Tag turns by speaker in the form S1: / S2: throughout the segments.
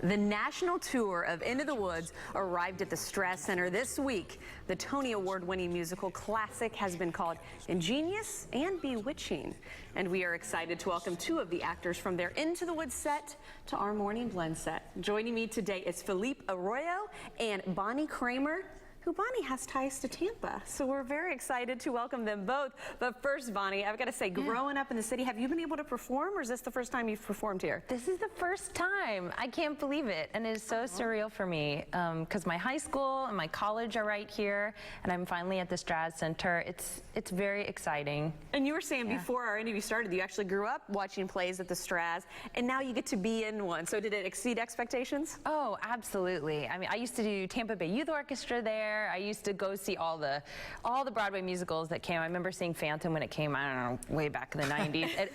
S1: The national tour of Into the Woods arrived at the Straz Center this week. The Tony Award-winning musical classic has been called ingenious and bewitching. And we are excited to welcome two of the actors from their Into the Woods set to our Morning Blend set. Joining me today is Felipe Arroyo and Bonnie Kramer, who Bonnie has ties to Tampa. So we're very excited to welcome them both. But first, Bonnie, I've got to say, growing up in the city, have you been able to perform, or is this the first time you've performed here?
S2: This is the first time. I can't believe it. And it is so surreal for me because my high school and my college are right here, and I'm finally at the Straz Center. It's very exciting.
S1: And you were saying before our interview started, you actually grew up watching plays at the Straz, and now you get to be in one. So did it exceed expectations?
S2: Oh, absolutely. I mean, I used to do Tampa Bay Youth Orchestra there. I used to go see all the Broadway musicals that came. I remember seeing Phantom when it came, I don't know, way back in the 90s.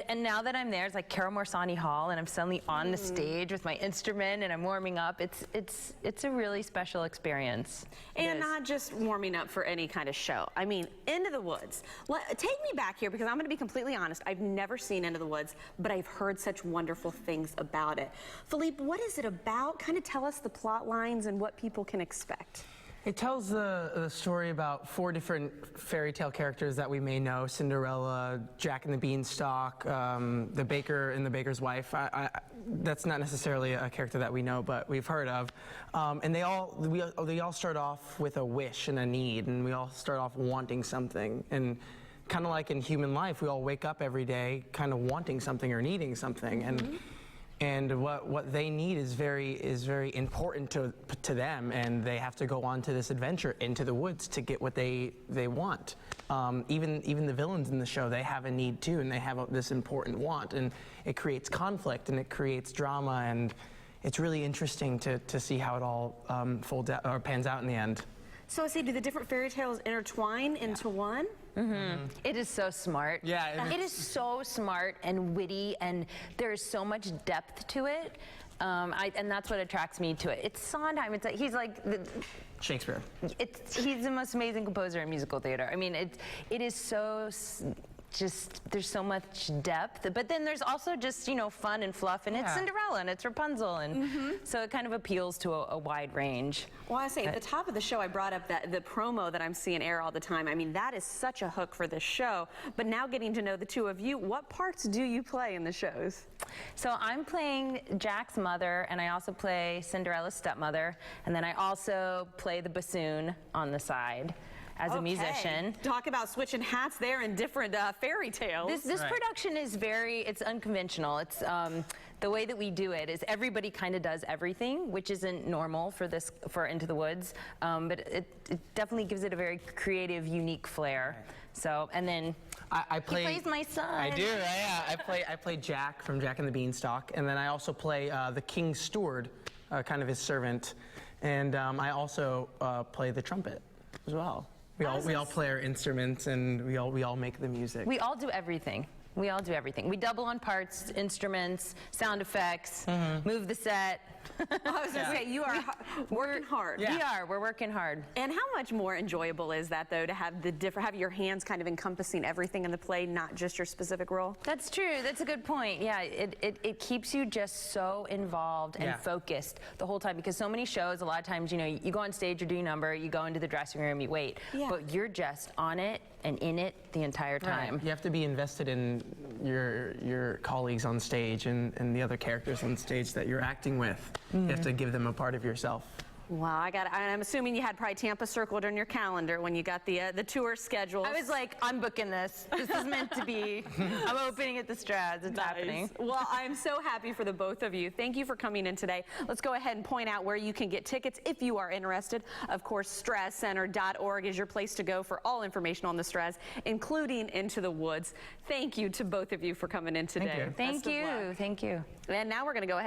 S2: And now that I'm there, it's like Carol Morsani Hall, and I'm suddenly on the stage with my instrument, and I'm warming up. It's a really special experience.
S1: And not just warming up for any kind of show. I mean, Into the Woods. Take me back here, because I'm going to be completely honest. I've never seen Into the Woods, but I've heard such wonderful things about it. Felipe, what is it about? Kind of tell us the plot lines and what people can expect.
S3: It tells the story about 4 different fairy tale characters that we may know: Cinderella, Jack and the Beanstalk, the baker and the baker's wife. That's not necessarily a character that we know, but we've heard of. And they all start off with a wish and a need, and we all start off wanting something. And kind of like in human life, we all wake up every day kind of wanting something or needing something. And what they need is very important to them, and they have to go on to this adventure into the woods to get what they want. Even the villains in the show, they have a need too, and they have this important want, and it creates conflict and it creates drama, and it's really interesting to see how it all folds out or pans out in the end.
S1: So I see, do the different fairy tales intertwine into one?
S2: It is so smart.
S3: Yeah.
S2: It is so smart and witty, and there's so much depth to it. And that's what attracts me to it. It's Sondheim. He's like
S3: Shakespeare.
S2: He's the most amazing composer in musical theater. I mean, it is so there's so much depth, but then there's also just, you know, fun and fluff, and it's Cinderella and it's Rapunzel, and so it kind of appeals to a wide range.
S1: Well, I say at the top of the show, I brought up the promo that I'm seeing air all the time. I mean, that is such a hook for this show. But now getting to know the two of you, what parts do you play in the shows?
S2: So I'm playing Jack's mother, and I also play Cinderella's stepmother, and then I also play the bassoon on the side as a musician.
S1: Talk about switching hats there in different fairy tales.
S2: This production is it's unconventional. It's the way that we do it is everybody kind of does everything, which isn't normal for Into the Woods, but it definitely gives it a very creative, unique flair. So, and then he plays my son.
S3: I do, yeah. I play Jack from Jack and the Beanstalk, and then I also play the King's Steward, kind of his servant, and I also play the trumpet as well. We all play our instruments, and we all make the music.
S2: We all do everything. We all do everything. We double on parts, instruments, sound effects, move the set.
S1: I was going to say, you are working hard.
S2: Yeah. We're working hard.
S1: And how much more enjoyable is that, though, to have have your hands kind of encompassing everything in the play, not just your specific role?
S2: That's true. That's a good point. Yeah, it keeps you just so involved and focused the whole time, because so many shows, a lot of times, you know, you go on stage, you do your number, you go into the dressing room, you wait, but you're just on it and in it the entire time.
S3: You have to be invested in your colleagues on stage and the other characters on stage that you're acting with. You have to give them a part of yourself.
S1: Wow, I'm assuming you had probably Tampa circled on your calendar when you got the tour schedule.
S2: I was like, I'm booking this. This is meant to be. I'm opening at the Straz. It's happening.
S1: Well, I'm so happy for the both of you. Thank you for coming in today. Let's go ahead and point out where you can get tickets if you are interested. Of course, StrazCenter.org is your place to go for all information on the Straz, including Into the Woods. Thank you to both of you for coming in today.
S2: Thank you. Thank you.
S1: And now we're going to go ahead.